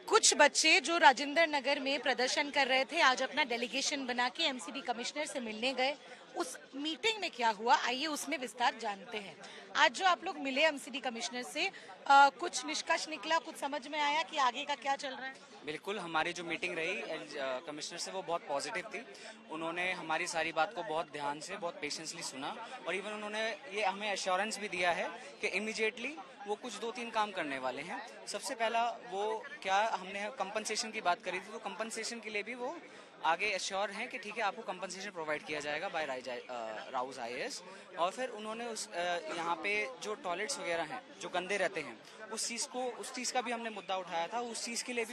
कुछ बच्चे जो राजेंद्र नगर में प्रदर्शन कर रहे थे आज अपना डेलीगेशन बना के एमसीडी कमिश्नर से मिलने गए। उस मीटिंग में क्या हुआ आइए उसमें विस्तार जानते हैं। आज जो आप लोग मिले एमसीडी कमिश्नर से कुछ निष्कर्ष निकला, कुछ समझ में आया कि आगे का क्या चल रहा है? बिल्कुल, हमारी जो मीटिंग रही कमिश्नर से वो बहुत पॉजिटिव थी। उन्होंने हमारी सारी बात को बहुत ध्यान से, बहुत पेशेंसली सुना और इवन उन्होंने ये हमें एश्योरेंस भी दिया है कि इमीडिएटली वो कुछ 2-3 काम करने वाले हैं। सबसे पहला वो क्या, हमने कंपनसेशन की बात करी थी, तो कंपनसेशन के लिए भी वो आगे एश्योर हैं कि ठीक है आपको कंपनसेशन प्रोवाइड किया जाएगा बाय राउज आईएएस। और फिर उन्होंने उस यहाँ पे जो टॉयलेट्स वगैरह हैं जो गंदे रहते हैं उस चीज़ का भी हमने मुद्दा उठाया था। उस चीज़ के लिए भी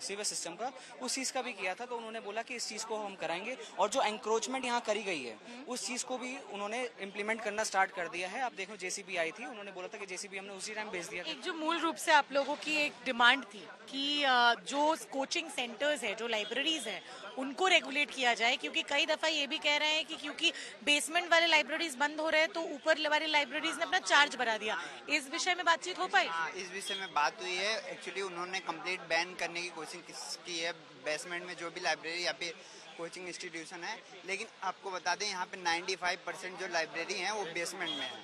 सीवर सिस्टम का उस चीज़ का भी किया था। तो उन्होंने बोला कि इस चीज़ को हम कराएंगे और जो एंक्रोचमेंट यहाँ करी गई है उस चीज़ को भी उन्होंने इम्प्लीमेंट करना स्टार्ट कर दिया है। अब देखो जेसीबी आई थी, उन्होंने बोला था कि जेसीबी हमने उसी टाइम भेज दिया। एक जो मूल रूप से आप लोगों की एक डिमांड थी कि जो कोचिंग सेंटर्स है, जो लाइब्रेरीज है, उनको रेगुलेट किया जाए, क्योंकि कई दफा ये भी कह रहे हैं कि क्योंकि बेसमेंट वाले लाइब्रेरीज बंद हो रहे हैं तो ऊपर वाले लाइब्रेरीज ने अपना चार्ज बढ़ा दिया। इस विषय में बातचीत हो पाई? इस विषय में बात हुई है। एक्चुअली उन्होंने कंप्लीट बैन करने की कोशिश की है बेसमेंट में जो भी लाइब्रेरी या फिर कोचिंग इंस्टीट्यूशन है। लेकिन आपको बता दें यहाँ पे 95% जो लाइब्रेरी हैं वो बेसमेंट में है।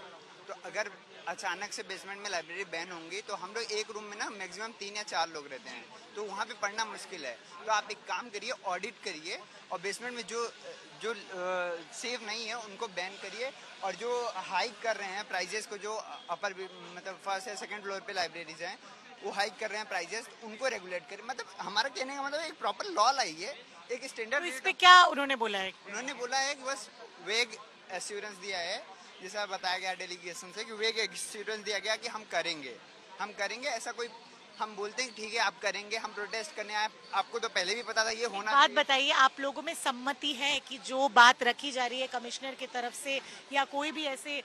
तो अगर अचानक से बेसमेंट में लाइब्रेरी बैन होंगी तो हम लोग एक रूम में ना मैक्सिमम 3 या 4 लोग रहते हैं, तो वहाँ पे पढ़ना मुश्किल है। तो आप एक काम करिए, ऑडिट करिए और बेसमेंट में जो सेफ नहीं है उनको बैन करिए। और जो हाइक कर रहे हैं प्राइजेस को, जो अपर मतलब फर्स्ट या सेकंड फ्लोर पे लाइब्रेरीज हैं वो हाइक कर रहे हैं प्राइजेस, उनको रेगुलेट करें। मतलब हमारा कहने का मतलब एक प्रॉपर लॉ लाइए, एक स्टैंडर्ड। तो इस पे क्या उन्होंने बोला है? उन्होंने बोला है कि बस वेग एश्योरेंस दिया है, जैसा बताया गया डेलीगेशन से कि वेग एश्योरेंस दिया गया कि हम करेंगे। ऐसा कोई हम बोलते हैं ठीक है आप करेंगे, हम प्रोटेस्ट करने आए, आपको तो पहले भी पता था ये होना। बात बताइए, आप लोगों में सम्मति है कि जो बात रखी जा रही है कमिश्नर की तरफ से या कोई भी ऐसे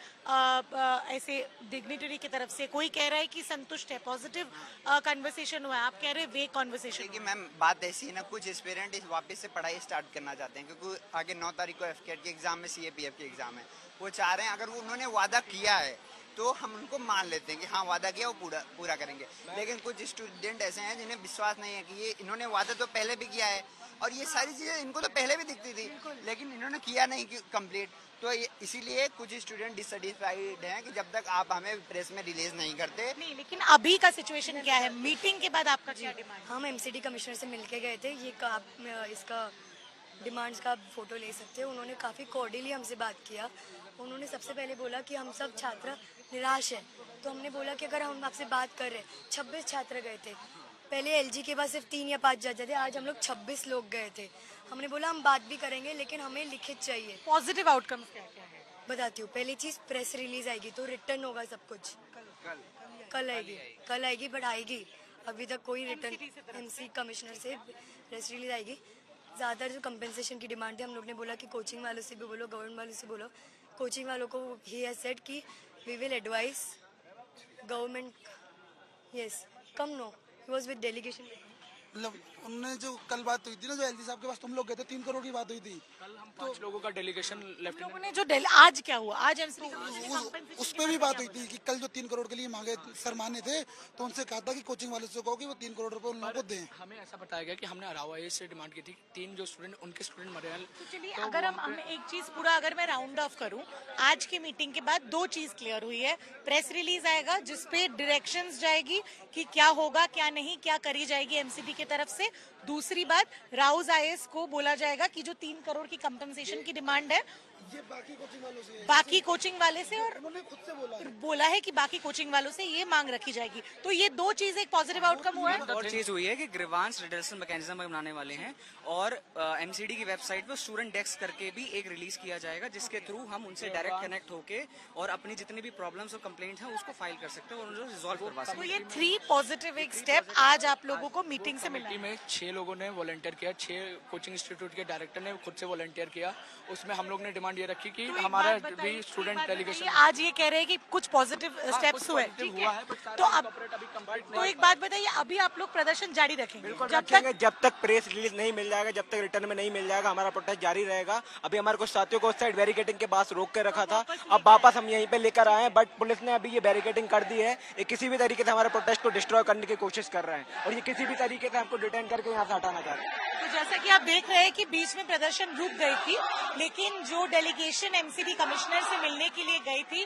डिग्निटरी की तरफ से, कोई कह रहा है कि संतुष्ट है, पॉजिटिव कन्वर्सेशन हुआ है, आप कह रहे हैं वे कन्वर्सेशन? देखिए मैम, बात ऐसी है ना, कुछ एस्पिरेंट वापस से पढ़ाई स्टार्ट करना चाहते हैं क्योंकि आगे 9 तारीख को एफकेट के एग्जाम में, सीएपीएफ के एग्जाम है, वो चाह रहे हैं अगर वो उन्होंने वादा किया है तो हम उनको मान लेते हैं कि हाँ वादा किया वो पूरा करेंगे। लेकिन कुछ स्टूडेंट ऐसे हैं जिन्हें विश्वास नहीं है कि ये इन्होंने वादा तो पहले भी किया है और ये सारी चीज़ें इनको तो पहले भी दिखती थी लेकिन इन्होंने किया नहीं कंप्लीट। तो इसीलिए कुछ स्टूडेंट डिससेटिस्फाइड हैं कि जब तक आप हमें प्रेस में रिलीज नहीं करते। नहीं, लेकिन अभी का सिचुएशन क्या है? मीटिंग के बाद आपका क्या डिमांड? हम एमसीडी कमिश्नर से मिलके गए थे। इसका डिमांड्स का फोटो ले सकते हैं। उन्होंने काफ़ी कॉर्डियली हमसे बात किया। उन्होंने सबसे पहले बोला कि हम सब छात्र निराश हैं। तो हमने बोला कि अगर हम आपसे बात कर रहे हैं, 26 छात्र गए थे, पहले एलजी के पास सिर्फ 3 या 5 जज थे, आज हम लोग 26 लोग गए थे। हमने बोला हम बात भी करेंगे लेकिन हमें लिखित चाहिए। पॉजिटिव आउटकम क्या है? बताती हूँ। पहली चीज़, प्रेस रिलीज आएगी तो रिटर्न होगा सब कुछ। कल आएगी बट आएगी। अभी तक कोई रिटर्न, एमसी कमिश्नर से प्रेस रिलीज आएगी। ज़्यादातर जो कंपेंसेशन की डिमांड थी, हम लोग ने बोला कि कोचिंग वालों से भी बोलो, गवर्नमेंट वालों से बोलो। कोचिंग वालों को ही हैज सेड कि we will advise government. Yes, come no, he was with delegation. मतलब उनने जो कल बात हुई थी ना, जो एलजी साहब के पास तुम लोग गए थे, 3 करोड़ की बात हुई थी। कल हम 5 लोगों का डेलीगेशन लेफ्ट लोगों ने जो आज क्या हुआ, आज उस पे भी बात हुई थी कि कल जो 3 करोड़ के लिए मांगे सर माने थे, तो उनसे कहा था कि कोचिंग वाले से कहो कि वो 3 करोड़ रुपए उन लोगों को दें। हमें ऐसा बताया गया कि हमने अरावा से डिमांड की थी 3 जो स्टूडेंट, उनके स्टूडेंट मरे हैं। तो चलिए, अगर हम एक चीज पूरा अगर मैं राउंड ऑफ करूं, आज की मीटिंग के बाद 2 चीज क्लियर हुई है। प्रेस रिलीज आएगा जिसपे डायरेक्शंस जाएगी कि क्या होगा क्या नहीं, क्या करी जाएगी एमसीडी की तरफ से। दूसरी बात, राउज आईएएस को बोला जाएगा कि जो 3 करोड़ की कंपनसेशन की डिमांड है ये बाकी कोचिंग वालों से, बाकी कोचिंग वाले से, और उन्होंने खुद से बोला है कि बाकी कोचिंग वालों से ये मांग रखी जाएगी। तो ये 2 चीज एक पॉजिटिव आउटकम हुआ है। और चीज हुई है कि ग्रीवांस रिडक्शन मैकेनिज्म बनाने वाले हैं और एमसीडी की वेबसाइट पर स्टूडेंट डेस्क करके भी एक रिलीज किया जाएगा जिसके थ्रू हम उनसे डायरेक्ट कनेक्ट होके और अपनी जितनी भी प्रॉब्लम्स और कंप्लेंट हैं उसको फाइल कर सकते हैं और उनको रिजॉल्व करवा सकते हैं। तो ये 3 पॉजिटिव एक स्टेप आज आप लोगों को मीटिंग से मिला में 6 लोगों ने वॉलंटियर किया, 6 कोचिंग इंस्टीट्यूट के डायरेक्टर ने खुद से वॉलंटियर किया। उसमें हम लोग ने डिमांड डिमांड ये रखी कि हमारा एक बात बताइए, भी स्टूडेंट एक बात डेलीगेशन बताइए, आज ये कह रहे हैं कि कुछ पॉजिटिव स्टेप्स हुए, ठीक है? तो अब तो एक बात बताइए, अभी आप लोग प्रदर्शन जारी रखेंगे जब तक प्रेस रिलीज नहीं मिल जाएगा, जब तक रिटर्न में नहीं मिल जाएगा, हमारा प्रोटेस्ट जारी रहेगा। अभी हमारे कुछ साथियों को उस साइड बैरिकेडिंग के पास रोक के रखा था, अब वापस हम यहीं पे लेकर आए हैं, बट पुलिस ने अभी ये बैरिकेडिंग कर दी है। ये किसी भी तरीके से हमारे प्रोटेस्ट को डिस्ट्रॉय करने की कोशिश कर रहे हैं और ये किसी भी तरीके से हमको डिटेन करके यहाँ से हटाना चाह रहे हैं। तो जैसा कि आप देख रहे हैं कि बीच में प्रदर्शन रुक गई थी, लेकिन जो डेलीगेशन एमसीडी कमिश्नर से मिलने के लिए गई थी,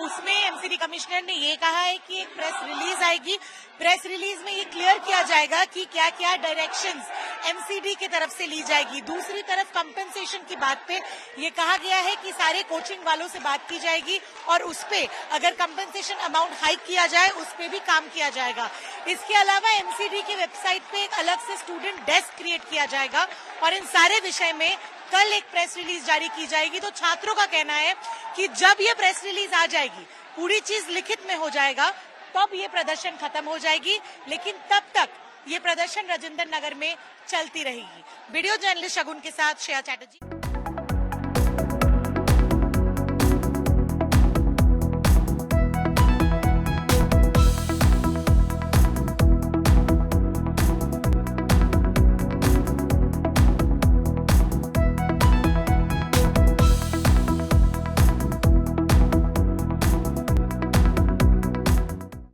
उसमें एमसीडी कमिश्नर ने ये कहा है कि एक प्रेस रिलीज आएगी। प्रेस रिलीज में ये क्लियर किया जाएगा कि क्या क्या डायरेक्शंस एमसीडी की तरफ से ली जाएगी। दूसरी तरफ कंपेंसेशन की बात पे ये कहा गया है कि सारे कोचिंग वालों से बात की जाएगी और उस पे अगर कंपेंसेशन अमाउंट हाइक किया जाए उस पे भी काम किया जाएगा। इसके अलावा एमसीडी की वेबसाइट पे एक अलग से स्टूडेंट डेस्क क्रिएट किया जाएगा और इन सारे विषय में कल एक प्रेस रिलीज जारी की जाएगी। तो छात्रों का कहना है कि जब ये प्रेस रिलीज आ जाएगी, पूरी चीज लिखित में हो जाएगा, तब ये प्रदर्शन खत्म हो जाएगी, लेकिन तब तक ये प्रदर्शन राजेंद्र नगर में चलती रहेगी। वीडियो जर्नलिस्ट शगुन के साथ श्रेया चैटर्जी।